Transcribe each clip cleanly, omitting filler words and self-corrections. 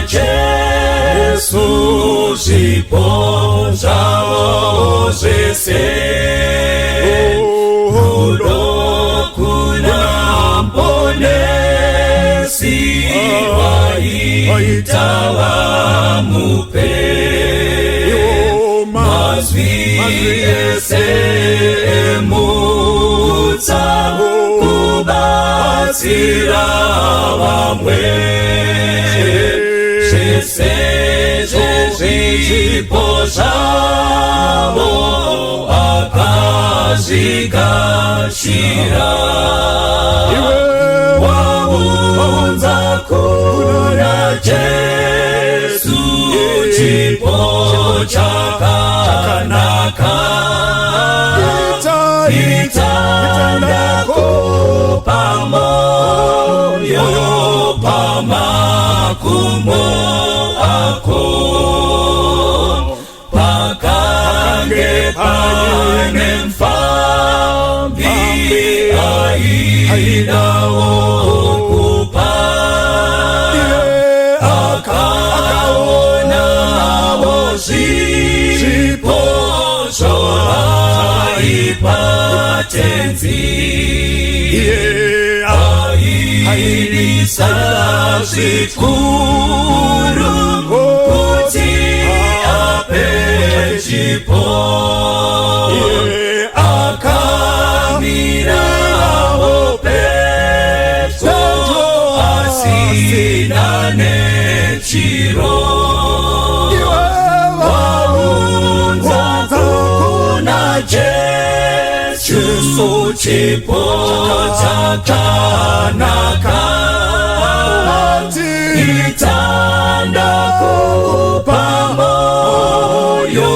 Jesu zvipo zvavo zvese rudo kuna mponesi vaita vamupe mazvi ese emutsa kubatsira vamwe zvese zvezvipo zvavo akazvigashira waunza kuna Jesu chipo chakanaka itandako pamoyo pamakumbo ako pakange pane mfambi aidawo kupa akaonawo zvipo zvaipatenzi airisa zvikuru kuti ape chipo akamirawo pedyo asina nechiro waunza kuna Jesu chipo chakanaka itandako pamoyo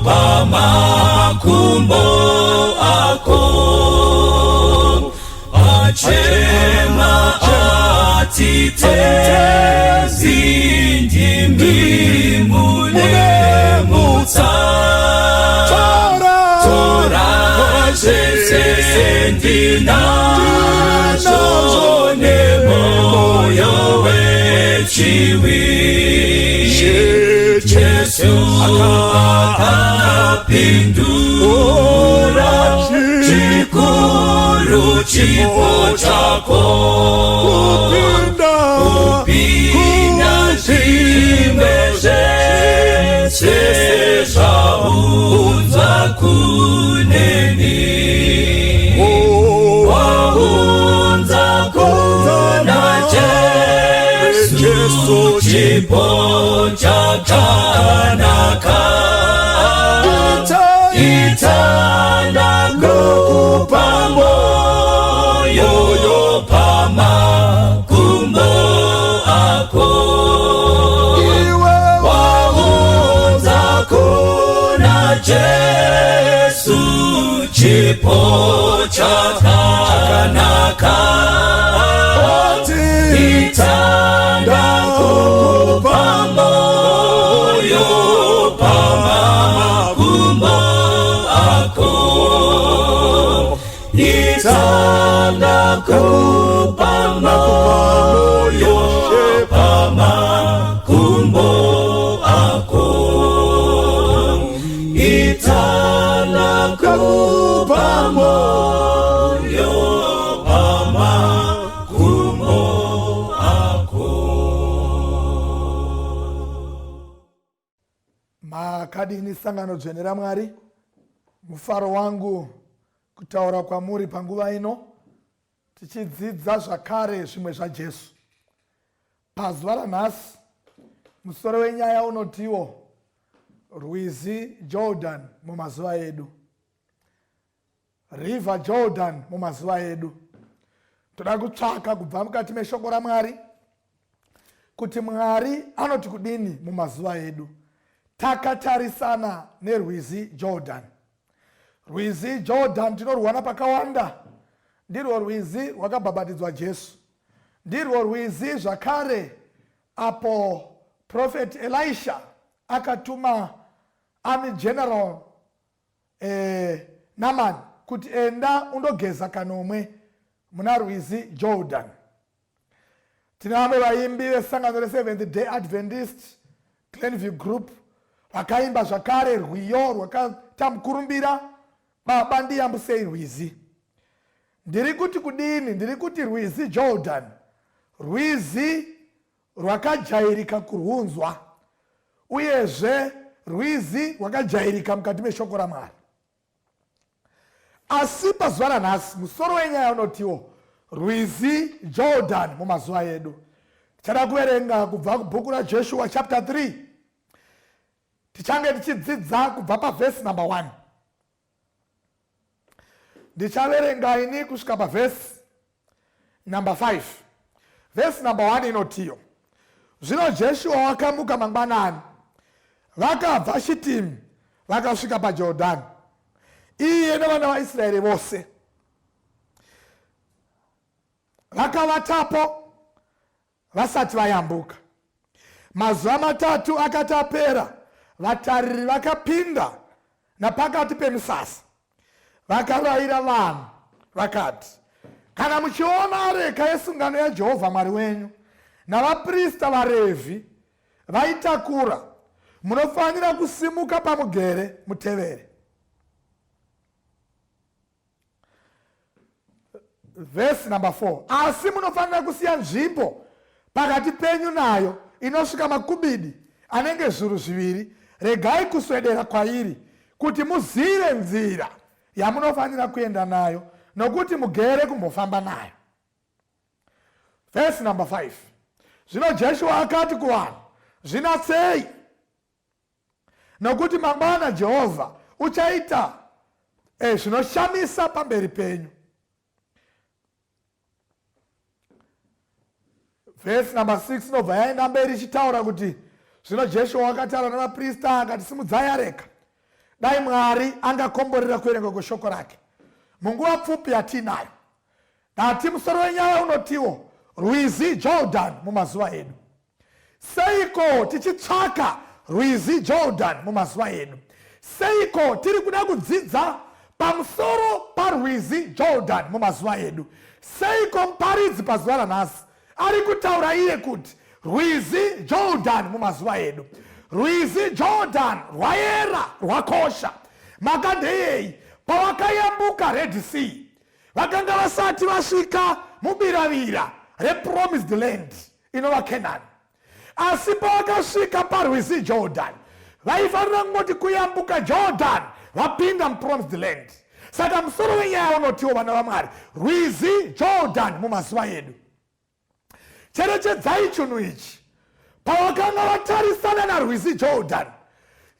pamakumbo ako achema atitezi ndimi mulemutsa tora zvese ndinazo nemoyo wechiwi Jesu akapindura chikuru chipo chako kupinda zvimwe zvese zvaunzwa kuneni waunza kuna Jesu chipo chakanaka itandako pamoyo pamakumbo ako waunza kuna Jesu chipo chakanaka itandako pamoyo pamakumbo ako itandako pamoyo pamakumbo ako itandako pamoyo pamakumbo ako. Makadini sangano dzvene raMwari, mufaro wangu kutaura kwamuri panguva ino tichidzidza zvakare zvimwe zvaJesu. Pazuva ranhasi musoro wenyaya unotiwo Rwizi Jordan mumazuva edu, River Jordan mumazuva edu. Toda kutsvaka kubva mukati meshoko raMwari kuti Mwari anoti kudini mumazuva edu. Takatarisana neRwizi Jordan. Rwizi Jordan tinorwana pakawanda. Ndirwo rwizi rwakabhabhatidzwa Jesu. Ndirwo rwizi zvakare apo Prophet Elisha akatuma Army General Naaman kuti enda undogeza kanomwe muna Rwizi Jordan. tina vamwe vaimbi vesangano reSeventh Day Adventist Glenview Group vakaimba zvakare rwiyo rwakaita mukurumbira, baba ndiyambusei Rwizi. Ndiri kuti kudini? Ndiri kuti Rwizi Jordan, Rwizi rwakajairika kurwunzwa, uyezve Rwizi rwakajairika mukati meshoko raMwari. Asi pazuva ranhasi musoro wenyaya unotiwo Rwizi Jordan mumazuva edu. Tichada kuverenga kubva kubhuku raJoshua chapter 3. Tichange tichidzidza kubva pavhesi number 1. Ndichaverenga ini kusvika pavhesi number 5. Vhesi number 1 inotiyo: zvino Joshua wakamuka mangwanani, vakabva Shitimu vakasvika paJorodhani, iye nevana vaIsraeri vose. Vakavatapo vasati vayambuka. Mazuva 3 akati apera, vatariri vakapinda napakati pemisasa vakarayira vanhu vakati, kana muchiona areka yesungano yaJehovha Mwari wenyu navaprista vaRevhi vaitakura, munofanira kusimuka pamugere mutevere. Vhesi number 4: asi munofanira kusiya nzvimbo pakati penyu nayo inosvika makubhiti anenge zviuru 2. Regai kuswedera kwairi kuti muzive nzira yamunofanira kuenda nayo, nokuti mugere kumbofamba nayo. Vhesi number 5: zvino Joshua akati kuvanhu, zvinatsei, nokuti mangwana Jehovha uchaita zvinoshamisa pamberi penyu. Vhesi number 6 inobva yaenda mberi ichitaura kuti zvino Joshua wakataura navaprista akati, simudzai areka. Dai Mwari angakomborera kuverenga kweshoko rake munguva pfupi yatiinayo. Nati musoro wenyaya unotiwo Rwizi Jordan mumazuva edu. Seiko tichitsvaka Rwizi Jordan mumazuva edu? Seiko tiri kuda kudzidza pamusoro paRwizi Jordan mumazuva edu? Seiko muparidzi pazuva ranhasi ari kutaura iye kuti Rwizi Jordan mumazuva edu? Rwizi Jordan rwayera rwakosha. Mhaka ndeyei? Pavakayambuka Red Sea vakanga vasati vasvika mubiravira repromised land inova Canaan. Asi pavakasvika paRwizi Jordan vaifanira kungoti kuyambuka Jordan vapinda mupromised land. Saka musoro wenyaya unotiwo vana vaMwari, Rwizi Jordan mumazuva edu. Cherechedzai chinhu ichi: pavakanga vatarisana naRwizi Jordan,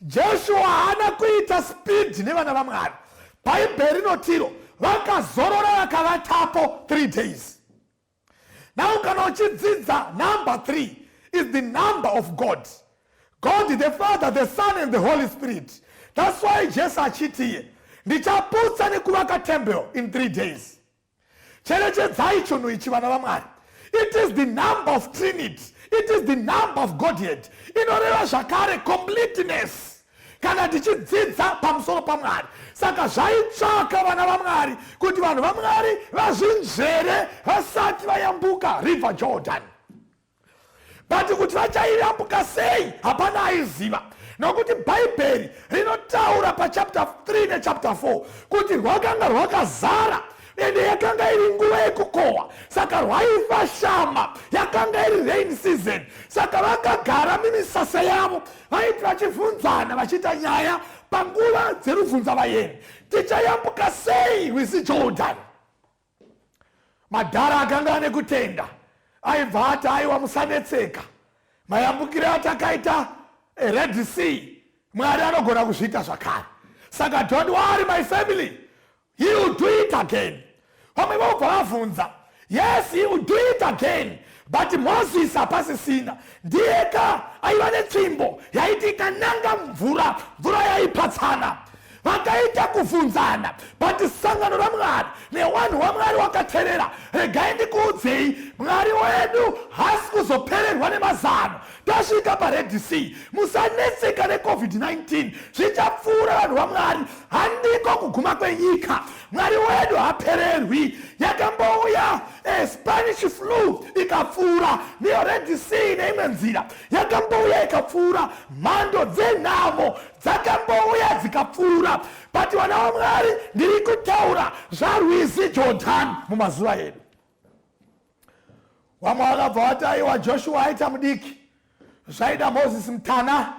Joshua haana kuita speed nevana vaMwari. Bhaibheri rinotiro vakazorora vakavatapo 3 days. Now kana uchidzidza number 3 is the number of God. God the Father, the Son and the Holy Spirit. That's why Jesu achitiye ndichaputsa nekuvaka temple in 3 days. Cherechedzai chinhu ichi vana vaMwari. It is the number of Trinity. It is the number of Godhead. Inoreva zvakare completeness kana tichidzidza pamusoro paMwari. Saka zvaitsvaka vana vaMwari kuti vanhu vaMwari vazvinzvere vasati vayambuka river Jordan. But kuti vachayambuka sei hapana aiziva, nokuti Bhaibheri rinotaura pachapter 3 nechapter 4 kuti rwakanga rwakazara ende yakanga iri nguva yekukohwa. Saka rwaifashama, yakanga iri rain season. Saka vakagara mimisasa yavo vaiti vachibvunzana vachiita nyaya panguva dzerubvunza vaeni, tichayambuka sei Rwizi Jordan? Madhara akanga ane kutenda aibva ati aiwa musanetseka, mayambukire atakaita Red Sea Mwari anogona kuzviita zvakare. Saka don't worry my family, he will do it again. Vamwe vobva vabvunza, yes he will do it again, but Moses hapasisina, ndiyeka aiva netsvimbo yaiti ikananga mvura yaipatsana. Vakaita kubvunzana, but sangano raMwari nevanhu vaMwari vakateerera. Regai ndikuudzei, Mwari wedu hasi kuzopererwa nemazano. Tasvika paRed Sea, musanetseka neCovid-19, zvichapfuura vanhu vaMwari. Handiko kuguma kwenyika, Mwari wedu hapererwi. Yakambouya Spanish flu ikapfuura, niyo Red Sea neimwe nzira yakambouya ikapfuura, mhando dzenhamo dzakambouya dzikapfuura. But vana vaMwari, ndiri kutaura zvaRwizi Jordan mumazuva edu. Vamwe vakabva vati aiwa Joshua aita mudiki, zvaida Moses mutana,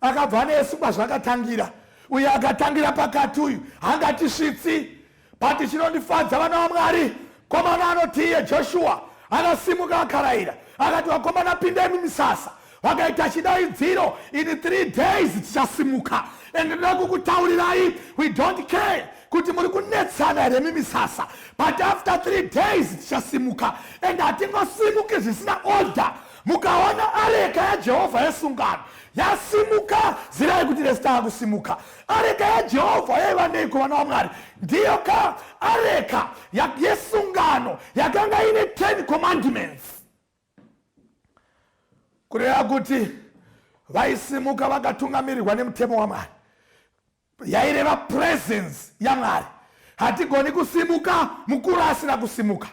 akabva nesungwa zvakatangira, uye akatangira pakati uyu hangatisvitsi. But chinondifadza vana vaMwari, komana anoti iye Joshua akasimuka akarayira akati vakomana pindai mumisasa, vakaita chidaidziro, in 3 days tichasimuka. And ndinoda kukutaurirai, we don't care kuti muri kunetsana here mumisasa, but after 3 days tichasimuka. And hatingosimuki zvisina order. Mukaona areka yaJehovha yesungano yasimuka, zirai kuti resitanga kusimuka. Areka yaJehovha yaiva neiko vana vaMwari? Ndiyo ka areka yesungano yakanga ine 10 commandments. Kureva kuti vaisimuka vakatungamirirwa nemutemo waMwari, yaireva presence yaMwari. Hatigoni kusimuka mukuru asina kusimuka.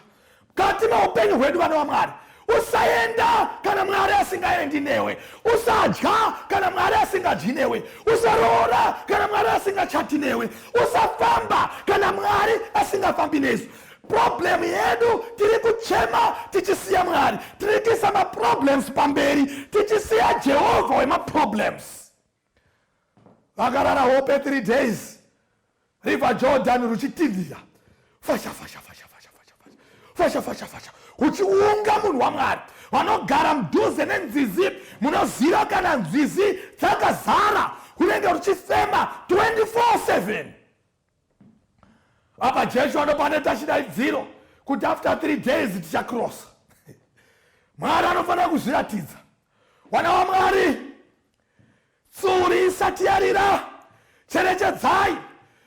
Kati maupenyu hwedu vana vaMwari, usaenda kana Mwari asingaendi newe, usadya kana Mwari asingadyi newe, usaroora kana Mwari asingachati newe, usafamba kana Mwari asingafambi nesu. Problem yedu tiri kuchema tichisiya Mwari, tiri kuisa maproblems pamberi tichisiya Jehovha wemaproblems. Vakarara hope 3 days, River Jordan ruchitindira, fasha uchiunga munhu waMwari. Vanogara mudhuze nenzizi munoziva kana nzizi dzakazara, kunenge ruchifema 24/7. Apa Joshua ndopanoita chidaidziro kuti after 3 days tichacross. Mwari anofanira kuzviratidza. Vana vaMwari, tsuri isati yarira, cherechedzai.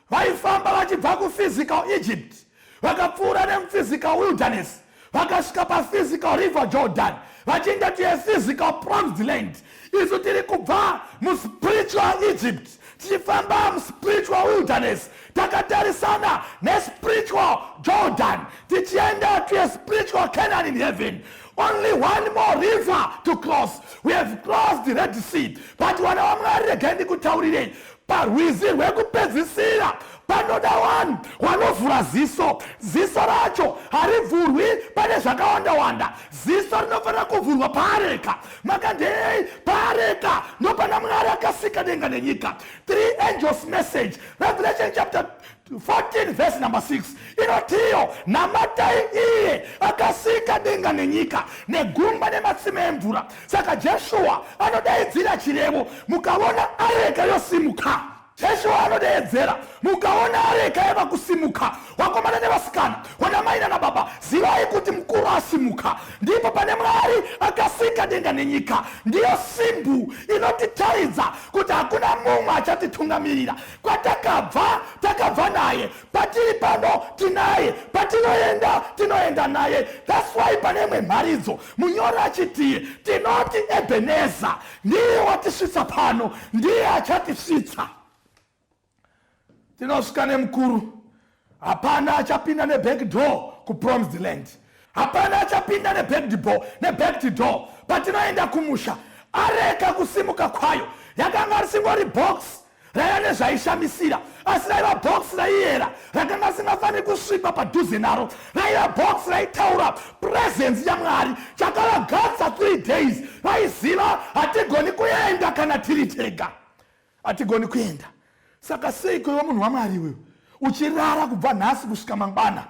Vaifamba vachibva kuphysical Egypt, vakapfuura nemuphysical wilderness, vakasvika paphysical River Jordan, vachienda to a physical promised land. Isu tiri kubva muspiritual Egypt tichifamba muspiritual wilderness, takatarisana nespiritual Jordan, tichienda to a spiritual Canaan in heaven. Only one more river to cross. We have crossed the Red Sea. But vana vaMwari, regai ndikutaurirei, paRwizi rwekupedzisira panoda vanhu vanovhura ziso racho harivhurwi pane zvakawanda. Ziso rinofanira kuvhurwa paareka. Makandei paareka ndopana Mwari akasika denga nenyika. 3 angels message, Revelation chapter 14 verse number 6 inotiyo, namatai iye akasika denga nenyika negungwa nematsime emvura. Saka Joshua anodaidzira chirevo, mukaona areka yosimuka. Joshua anodaidzera, mukaona areka yava kusimuka, wakomana nevasikana, wanamai nanababa, zivai kuti mukuru asimuka. Ndipo pane Mwari akasika denga nenyika. Ndiyo simbu inotitaridza kuti hakuna mumwe achatitungamirira. Takabva naye, patiri pano tinaye, tinoenda naye. That's why pane mwe mharidzo munyora achitiye, tinoti Ebeneza, ndiye watisvitsa pano, ndiye achatisvitsa. Tinosvika nemukuru, hapana achapinda neback door kupromised land, hapana achapinda neback door. Patinoenda kumusha, areka kusimuka kwayo yakanga risingori box raiva nezvaishamisira, asi raiva box raiyera, rakanga risingafaniri kusvipa padhuze naro, raiva box raitaura presence yaMwari. Chakavagadza 3 days, vaiziva hatigoni kuenda kana tiri tega, hatigoni kuenda. Saka seiko iwe munhu waMwari iwewe uchirara kubva nhasi kusvika mangwana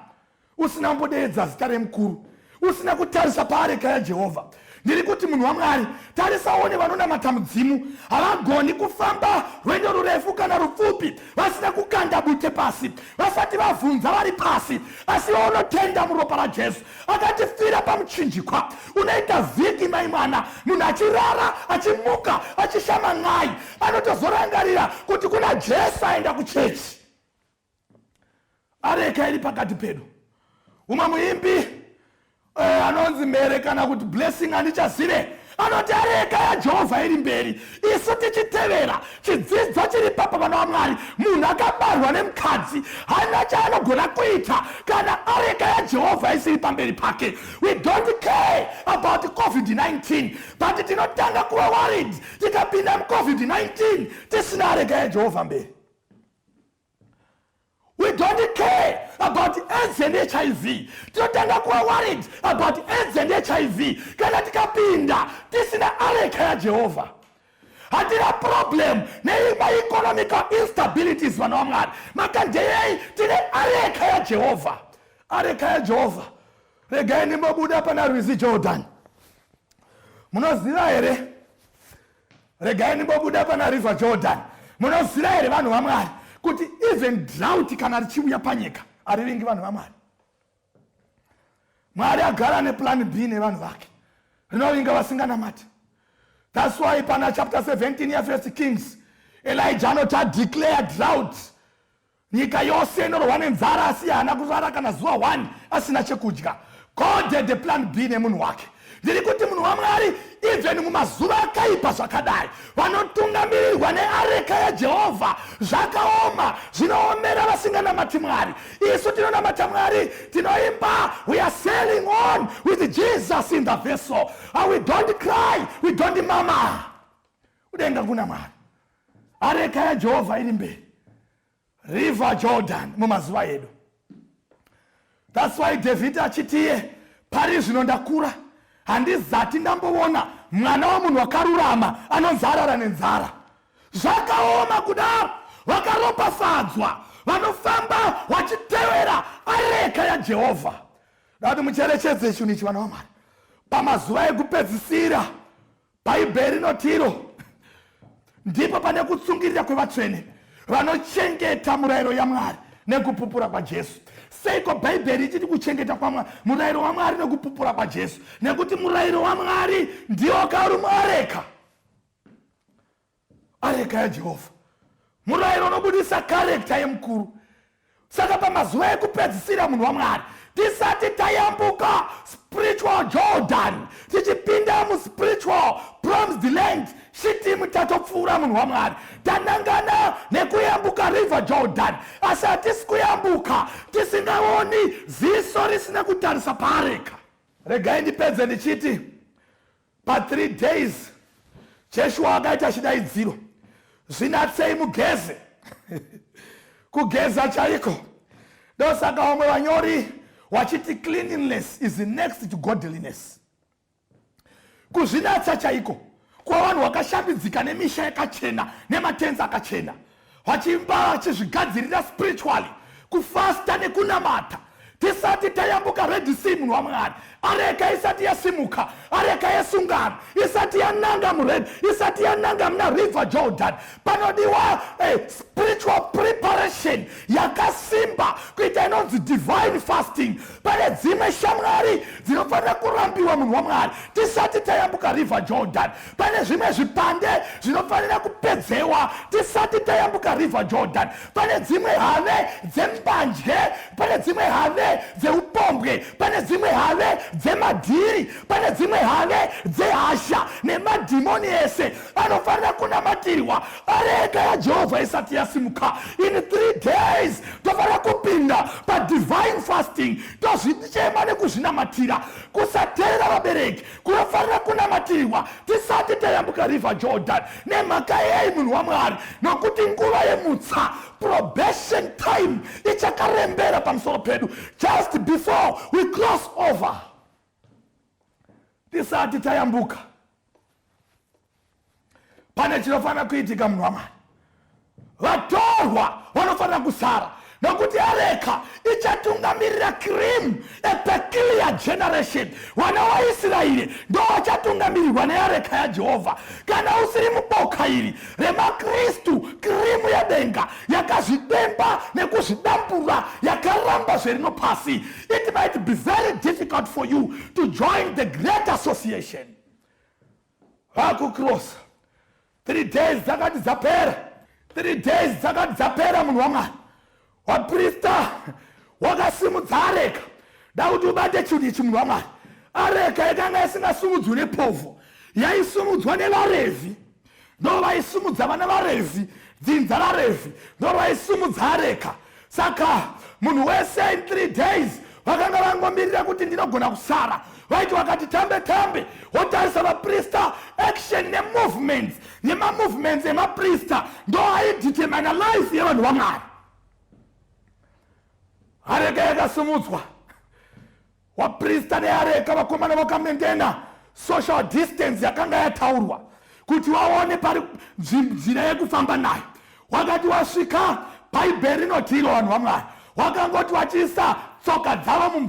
usina kumbodeedza zita remukuru, usina kutarisa paareka yaJehovha? Ndiri kuti munhu waMwari, tarisawo nevanonamata mudzimu, havagoni kufamba rwendo rurefu kana rupfupi vasina kukanda bute pasi, vasati vabvunza vari pasi, asi vanotenda muropa raJesu akatifira pamuchinjikwa. Unoita vhiki mai mwana, munhu achirara achimuka achishama n'ai, anotozorangarira kuti kuna Jesu aenda kuchechi. Areka iri pakati pedu. Umwe muimbi anonzi Mere kana kuti Blessing handichazive, anoti areka yaJehovha iri mberi, isu tichitevera chidzidzo chiri papa vana vaMwari. Munhu akabarwa nemukadzi hana chaanogona kuita kana areka yaJehovha isiri pamberi pake. We don't care about COVID-19, but tinotanga kuva worried tikapinda muCovid-19 tisina areka yaJehovha mberi. We don't care about AIDS and HIV. Tinotanga kuva worried about AIDS and HIV kana tikapinda tisina areka yaJehovha. Hatina problem economical instabilities vana vaMwari. Makandei tine areka yaJehovha. Areka yaJehovha. Regai nimbobuda pana Rwizi Jordan. Munoziva here? Regai nimbobuda pana River Jordan. Munoziva here vanhu vaMwari kuti even drought kana richiuya panyika arivingi vanhu vaMwari. Mwari agara neplan B nevanhu vake. Rinovinga vasinganamati. That's why pana chapter 17 ya 1 Kings, Elijah anoti declare drought. Nyika yose inorwa nenzara asi hana kuzara kana zuva 1 asina chekudya. God had the plan B nemunhu wake. Ndiri kuti munhu waMwari even mumazuva akaipa zvakadai vanotungamirirwa neareka yaJehovha zvakaoma zvinoomera vasinganamati Mwari. Isu tinonamata Mwari, tinoimba, we are sailing on with Jesus in the vessel, and we don't cry, we don't mama. Udenga kuna Mwari. Areka yaJehovha iri mberi. River Jordan mumazuva edu. That's why David achitiye pari zvino ndakura handizati ndamboona mwana wamunhu wakarurama anonzarara nenzara. Zvakaoma kudaro, vakaropafadzwa vanofamba vachitevera areka yaJehovha. Dati mucherechedze chinhu ichi vana vaMwari. Pamazuva ekupedzisira bhaibheri rinotiro ndipo pane kutsungirira kwevatsvene vanochengeta murayiro yaMwari nekupupura kwaJesu. Seiko bhaibheri ichiti kuchengeta murayiro waMwari nekupupura kwaJesu? Nekuti murayiro waMwari ndiwo kauri muareka. Areka yaJehovha. Murayiro unobudisa character yemukuru. Saka pamazuva ekupedzisira munhu waMwari tisati tayambuka spiritual Jordan, tichipinda muspiritual promised land, chitimu tatopfuura munhu waMwari, tanangana nekuyambuka river Jordan, asi hatisi kuyambuka tisingaoni ziso risina kutarisa paareka. Regai ndipedze ndichiti pa 3 days Joshua akaita chidaidziro, zvinatsei mugeze. Kugeza chaiko ndosaka vamwe vanyori wachiti cleanliness is next to godliness. Kuzvinatsa chaiko kuva vanhu vakashambidzika nemisha yakachena nematenzi akachena, vachimba vachizvigadzirira spiritually, kufasta nekunamata. Tisati tayambuka Red Sea munhu waMwari, areka isati yasimuka, areka yesungano isati yananga mured, isati yananga muna river Jordan, panodiwa spiritual preparation yakasimba kuita inonzi divine fasting. Pane dzimwe shamwari dzinofanira kurambiwa munhu waMwari tisati tayambuka river Jordan. Pane zvimwe zvipande zvinofanira kupedzewa tisati tayambuka river Jordan. Pane dzimwe have dzembanje, pane dzimwe have dzeupombwe, pane dzimwe have dzemadhiri, pane dzimwe have dzehasha nemadhimoni ese anofanira kunamatirwa. Areka yaJehovha isati yasimuka, in 3 days tofanira kupinda pa divine fasting, tozvichema nekuzvinamatira. Kusateerera vabereki kunofanira kunamatirwa tisati tayambuka river Jordan. Nemhaka yei munhu waMwari? Nokuti nguva yemutsa, probation time, ichakarembera pamusoro pedu just before we cross over. Tisati tayambuka pane chinofanira kuitika munhu waMwari. Vatorwa vanofanira kusara, nokuti areka ichatungamirira cream, a peculiar generation. Vana vaIsraeri ndo vachatungamirirwa neareka yaJehovha. Kana usiri muboka iri remakristu, krimu yadenga yakazvidemba nekuzvidambura yakaramba zverino pasi, it might be very difficult for you to join the great association. Vakukrosa 3 days dzakati dzapera, 3 days dzakati dzapera munhu waMwari. Waprista wakasimudza areka. Dakuti ubate chinhu ichi munhu waMwari. Areka yakanga isingasimudzwi nepovho, yaisumudzwa nevaRevhi, ndo vaisumudza vana vaRevhi, dzinza raRevhi ndo vaisumudza areka. Saka munhu wese in 3 days vakanga vangomirira kuti ndinogona kusara. Vaiti vakati tambe wotarisa vaprista action nemovements nemamovements emaprista ndo aidetermina life yevanhu vaMwari. Areka yakasumudzwa, vaprista neareka vakomana vakamendena social distance yakanga yataurwa kuti vaone pari nzira yekufamba nayo. Wakati wasvika bhaibheri rinotiro vanhu vaMwari wakangoti vachiisa tsoka dzavo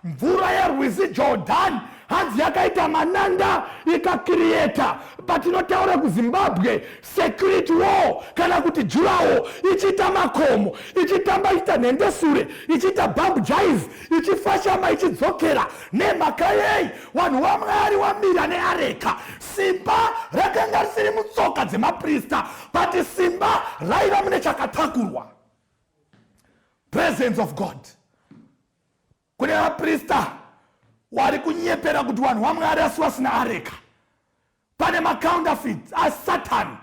mvura yerwizi Jordan, hanzi yakaita mananda ikakirieta patinotaura kuZimbabwe security war kana kuti jurawo, ichiita makomo, ichitamba ita nhendesure, ichiita bump jive, ichifashama ichidzokera nemhaka yei vanhu vaMwari vamira neareka. Simba rakanga risiri mutsoka dzemaprista, but simba raiva mune chakatakurwa, presence of God. Kune vaprista wari kunyepera kuti vanhu vaMwari asi vasina areka. Pane macounterfeit asatani.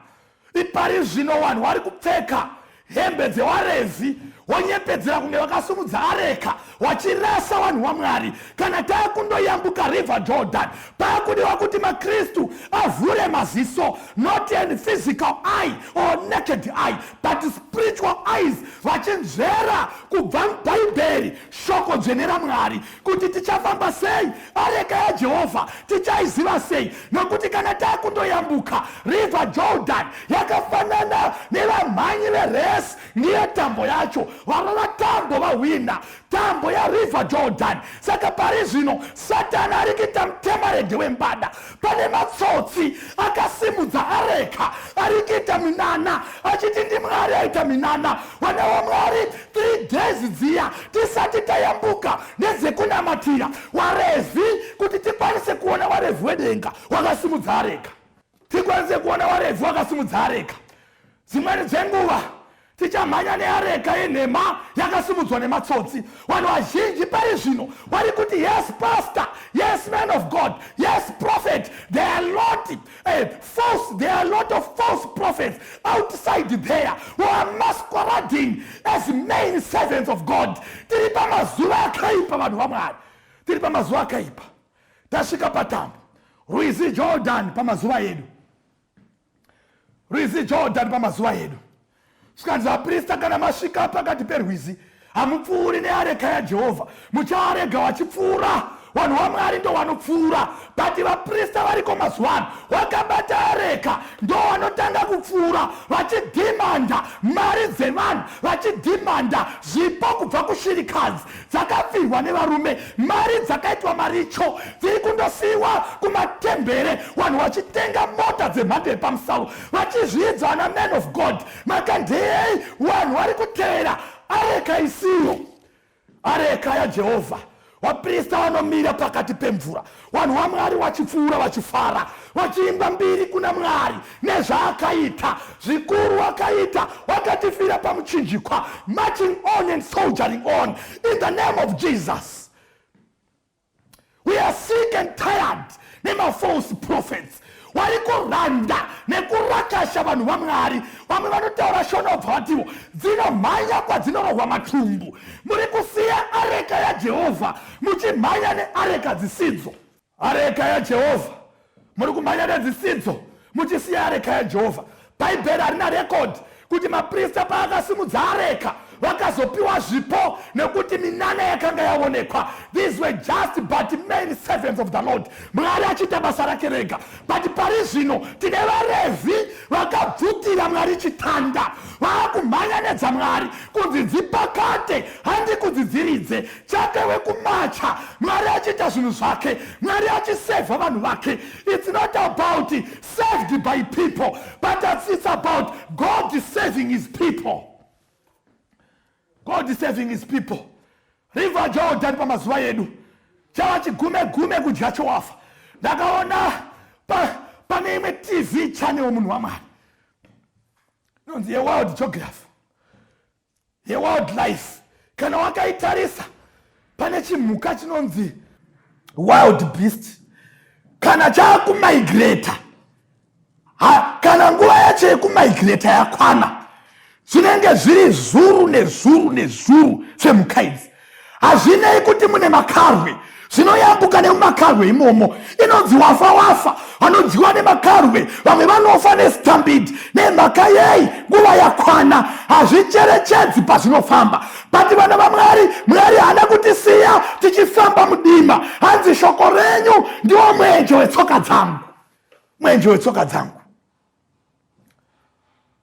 Ipari zvino vanhu vari kupfeka hembe dzevaRevhi wonyepedzera kunge vakasumudza areka, wachirasa vanhu vaMwari. Kana taakundoyambuka river Jordan, paakudiwa kuti makristu avhure maziso, not in physical eye or naked eye, but spiritual eyes, vachinzvera kubva mubhaibheri shoko dzvene raMwari kuti tichafamba sei, areka yaJehovha tichaiziva sei. Nokuti kana taakundoyambuka river Jordan yakafanana nevamhanyi veresi, ndiye tambo yacho, varova tambo vahwina, tambo ya river Jordan. Saka pari zvino Satani ari kuita mutemarede wembada. Pane matsotsi akasimudza areka, ari kuita minana achiti ndiMwari aita minana. Vana vaMwari 3 days dziya tisati tayambuka nedzekunamatira vaRevhi kuti tikwanise kuona vaRevhi wedenga wakasimudza areka, tikwanise kuona vaRevhi wakasimudza areka. Dzimweni dzenguva tichamhanya neareka yenhema yakasimudzwa nematsotsi. Vanhu vazhinji pari zvino vari kuti yes pastor, yes man of God, yes prophet, there are a lot of false prophets outside there who are masquerading as main servants of God. Tiri pamazuva akaipa vanhu vaMwari, tiri pamazuva akaipa. Tasvika patambo Rwizi Jordan pamazuva edu, Rwizi Jordan pamazuva edu. Skanzi vaprista kana masvika pakati perwizi hamupfuuri neareka yaJehovha, muchaarega vachipfuura. Vanhu vaMwari ndo vanopfuura, but vaprista variko mazuva ano vakabata areka ndo vanotanga kupfuura, vachidhimanda mari dzevanhu, vachidhimanda zvipo kubva kushirikadzi dzakapfirwa nevarume, mari dzakaitwa maricho dziri kundosiyiwa kumatembere, vanhu vachitenga mota dzemhando yepamusoro vachizvidza ana man of God. Makandei vanhu vari kutevera areka isiyo, areka yaJehovha. Vaprista vanomira pakati pemvura, vanhu vaMwari vachipfuura vachifara, vachiimba mbiri kuna Mwari nezvaakaita zvikuru. Wakaita wakatifira pamuchinjikwa, marching on and soldiering on in the name of Jesus. We are sick and tired nema-false prophets vari kuranda nekurakasha vanhu vaMwari. Vamwe vanotaura shonobva vatiwo dzinomhanya kwadzinorohwa matumbu. Muri kusiya areka yaJehovha muchimhanya neareka dzisidzo. Areka yaJehovha muri kumhanya nedzisidzo muchisiya areka yaJehovha. Bhaibheri harina record kuti maprista paakasimudza areka vakazopiwa zvipo nekuti minana yakanga yaonekwa. These were just but many servants of the Lord. Mwari achiita basa rake rega. But pari zvino tine vaRevhi vakabvutira Mwari chitanda, vaakumhanya nedzaMwari kunzi dzipakate handi kudzidziridze chake wekumacha. Mwari achiita zvinhu zvake, Mwari achisevha vanhu vake. It's not about saved by people, but it's about God saving his people. God is saving his people. River Jordan pamazuva edu chava chigume kudya chowafa. Ndakaona pane imwe TV channel munhu waMwari nonzi yeWorld Geography, yeWildlife. Kana wakaitarisa pane chimhuka chinonzi wild beast. kana chaakumigrata, kana nguva yacho yekumigrata yakwana, zvinenge zviri zuru nezuru nezuru zvemhuka. Hazvinei kuti mune makarwe, zvinoyambuka nemumakarwe imomo. Inonzi wafa vanodyiwa nemakarwe, vamwe vanofa nestambidi nemhaka yei nguva yakwana. Hazvicherechedzi pazvinofamba. Bati vana vaMwari, Mwari haana kutisiya tichifamba mudima. Hanzi shoko renyu ndiwo mwenje wetsoka dzangu, mwenje wetsoka dzangu.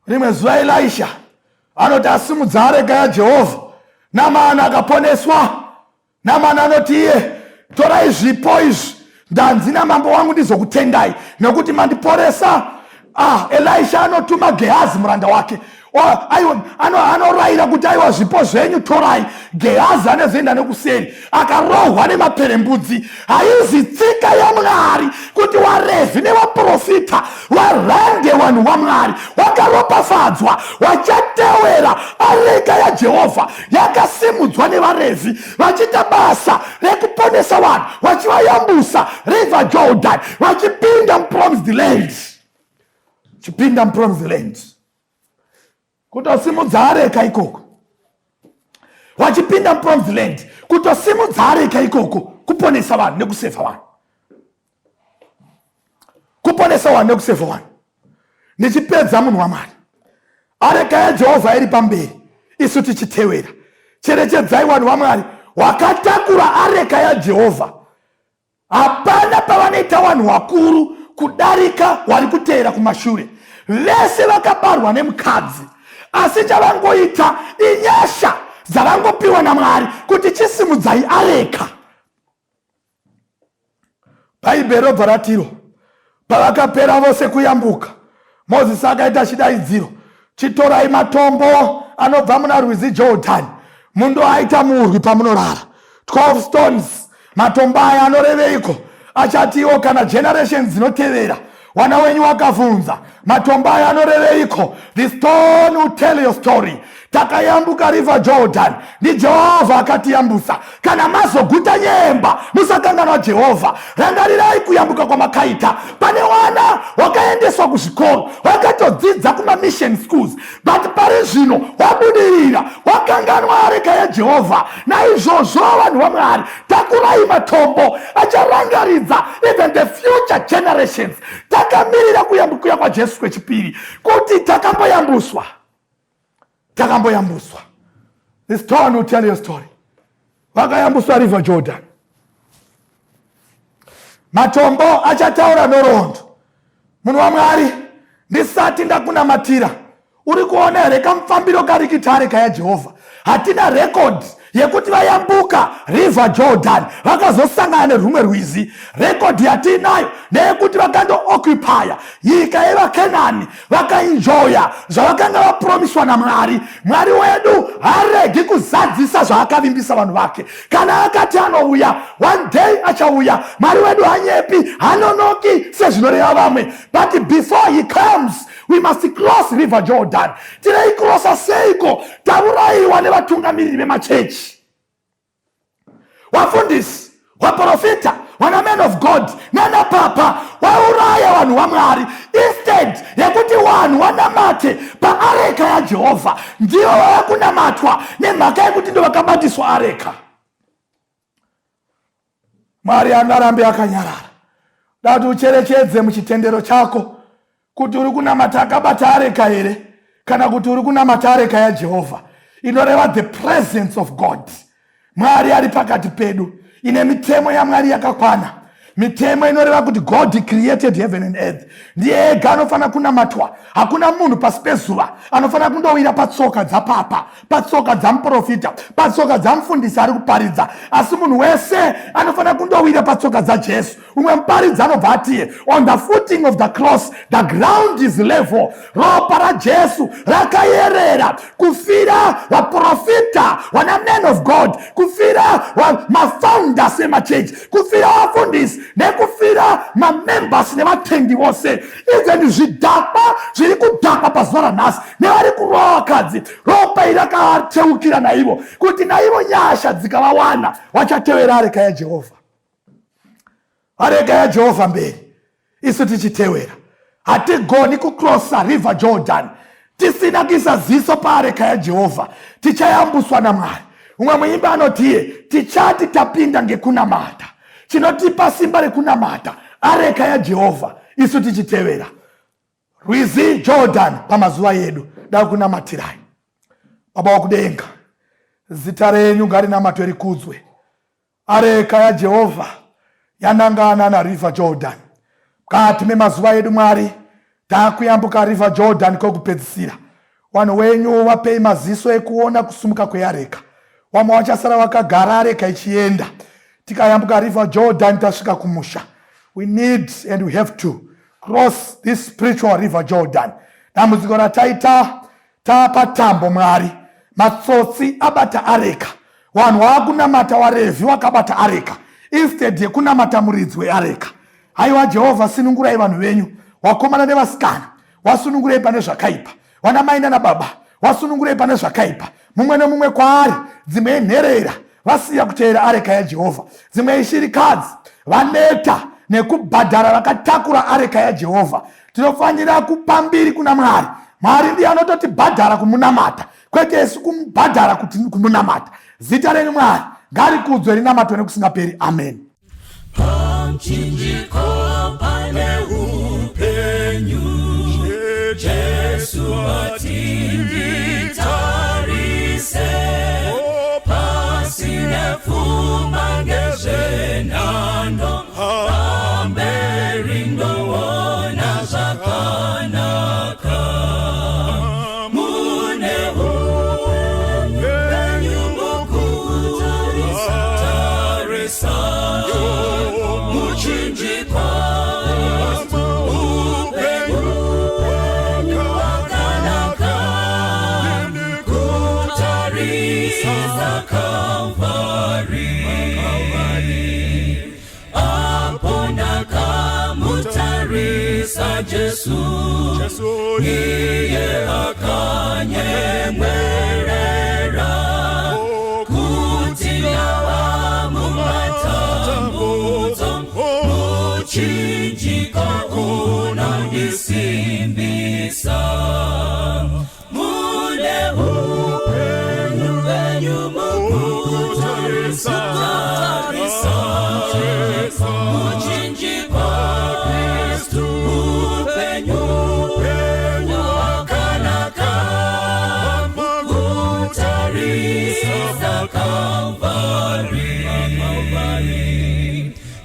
Rimwe zuva Elisha anoti asimudza areka yaJehovha, Namani akaponeswa. Namani anoti iye, torai zvipo izvi ndanzi namambo wangu ndizokutendai nokuti mandiporesa. Elisha anotuma Gehazi muranda wake, anorayira kuti aiwa zvipo zvenyu torai. Gehazi anozoenda nekuseri akarohwa nemaperembudzi. Haizi tsika yaMwari kuti waRevhi nevaprofita varande vanhu vaMwari vakaropafadzwa vachatewera areka yaJehovha yakasimudzwa nevaRevhi vachiita basa rekuponesa vanhu, vachivayambusa river Jordan, vachipinda mupromised land, chipinda mupromised land. Kutosimudza areka ikoko, vachipinda mupromised land, kutosimudza areka ikoko, kuponesa vanhu nekusefa vanhu, kuponesa vanhu nekusefa vanhu. Ndichipedza munhu waMwari, areka yaJehovha iri pamberi, isu tichitewera. Cherechedzai vanhu vaMwari wakatakura areka yaJehovha. Hapana pavanoita vanhu vakuru kudarika vari kuteera kumashure. Vese vakabarwa nemukadzi, asi chavangoita inyasha dzavangopiwa naMwari kuti chisimudzai areka. Bhaibheri robva ratiro, pavakapera vose kuyambuka, Mozisi akaita chidaidziro, chitorai matombo anobva muna Rwizi Jordan mundoaita murwi pamunorara. 12 stones. Matombo aya anoreveiko? Achatiwo kana generations dzinotevera wana wenyu wakavunza, matombo aya anoreveiko? The stone will tell your story. Takayambuka river Jordan, ni Jehovha akatiyambusa. Kana mazoguta nyemba musakanganwa Jehovha. Rangarirai kuyambuka kwa makaita. Pane wana wakaendeswa kuzvikoro, wakatodzidza kuma mission schools, but pari zvino wabudirira, wakanganwa areka yaJehovha. Naizvozvo vanhu vaMwari, takurai matombo acharangaridza even the future generations. Takamirira kuyambuka kwa Jesu kwechipiri kuti takamboyambuswa. Takamboyambuswa. The stone will tell your story. Vakayambuswa river Jordan. Matombo achataura norondo. Munhu waMwari, ndisati ndakunamatira, uri kuona here kamufambiro kari kuita areka yaJehovha? Hatina record yekuti vayambuka river Jordan vakazosangana nerumwe rwizi. Record yatinayo ndeyekuti vakando-occupya nyika yevaKenani, vakaenjoya zvavakanga vapromiswa naMwari. Mwari wedu haregi kuzadzisa zvaakavimbisa vanhu vake. Kana akati anouya, one day achauya. Mwari wedu hanyepi, hanonoki sezvinoreva vamwe. But before he comes, we must cross river Jordan. Tinoikrosa seiko? Tauraiwa nevatungamiriri vemachechi, wafundisi, waprofita, wana men of God, nana papa, wauraya vanhu vaMwari. Instead yekuti vanhu vanamate paareka yaJehovha, ndivo vavakunamatwa nemhaka yekuti ndo vakabatiswa areka. Mwari angarambe akanyarara. Dati ucherechedze muchitendero chako kuti uri kunamata akabata areka here kana kuti uri kunamata areka yaJehovha inoreva the presence of God. Mwari ari pakati pedu, ine mitemo yaMwari yakakwana. Mitemo inoreva kuti God created heaven and earth. Ndiye ega anofana kunamatwa. Hakuna munhu pasi pezuva anofana kundowira patsoka dzapapa, patsoka dzamuprofita, patsoka dzamufundisi ari kuparidza. Asi munhu wese anofana kundowira patsoka dzaJesu. Umwe muparidzi anobva atiye, on the footing of the cross the ground is level. Ropa raJesu rakayerera kufira vaprofita, wana men of God, kufira mafounders emachechi, kufira vafundisi nekufira mamembers nevatendi vose. Izvi zvidhakwa zviri kudhakwa pazuva ranhasi nevari kurova vakadzi. Ropa iri rakateukira naivo kuti naivo nyasha dzikavawana vachatevera areka yaJehovha. areka yaJehovha mberi isu tichitevera. Hatigoni kucrossa river Jordan tisina kuisa ziso paareka yaJehovha, tichayambuswa naMwari. Umwe muimbi anotiye tichati tapinda ngekunamata, chinotipa simba rekunamata areka yaJehovha isu tichitevera. Rwizi Jordan Pamazuva Edu dakunamatirai. Baba wakudenga, zita renyu ngarinamatwe rikudzwe. Areka yaJehovha yanangana na river Jordan. Mukati memazuva edu Mwari takuyambuka river Jordan kokupedzisira. Vanhu wenyu vapei maziso ekuona kusumuka kweareka. Vamwe vachasara vakagara areka ichienda. Tikayambuka river Jordan tasvika kumusha. We need and we have to cross this spiritual river Jordan. Dambudziko rataita tapatambo Mwari. Matsotsi abata areka. Vanhu vakunamata vaRevhi vakabata areka instead yekunamata muridzi weareka. Haiwa Jehovha, sinungurai vanhu venyu, wakomana nevasikana, wasunungurei pane zvakaipa, wana mai nana baba, wasunungurei pane zvakaipa, mumwe nemumwe kwaari, dzimwe nherera vasiya kuteera areka yaJehovha, dzimwe ishirikadzi vaneta nekubhadhara vakatakura areka yaJehovha. Tinofanira kupambiri kuna Mwari. Mwari ndiye anototibhadhara kumunamata, kwete isu kumubhadhara kumunamata. Zita renyu Mwari ngarikudzwe rinamatwe nekusingaperi. Amen. Pamchinjiko pane upenyu, Jesu atinditarise, pasine pfuma ngezvenhando, pamberi ndoona zvakanaka. Mune upenyu mukutarisa, muchinjikwa upenyu wakanaka, kutarisa Kalvari. Apo ndakamutarisa Jesu, iye akanyemwerera, kuti ava mumatambudzo, muchinjiko unondisimbisa. Mune upenyu mukutarisa, muchinjiko Kristu upenyu wakanaka, kutarisa Kalvari.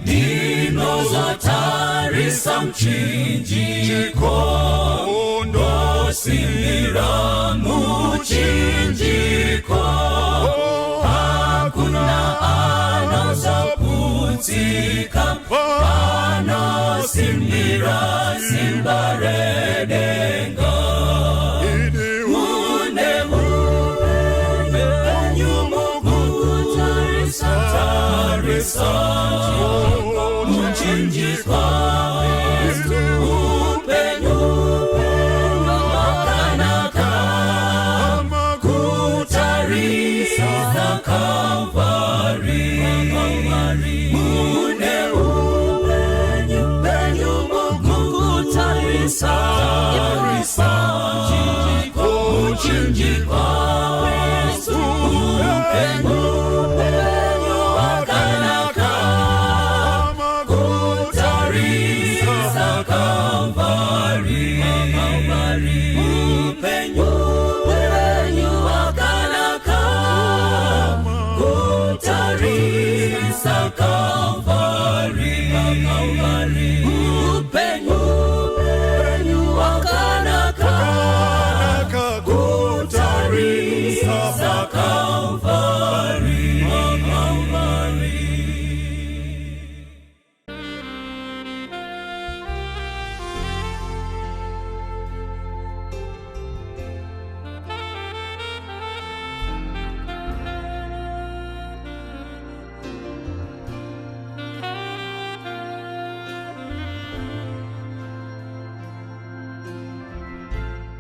Ndinozotarisa mchinjiko, ndosimbira muchinjiko, hakuna anozoputsika, anosimbira simba redenga. Mune upenyu mukutarisa, muchinjiko upenyu wakanaka, kutarisa Kalvari.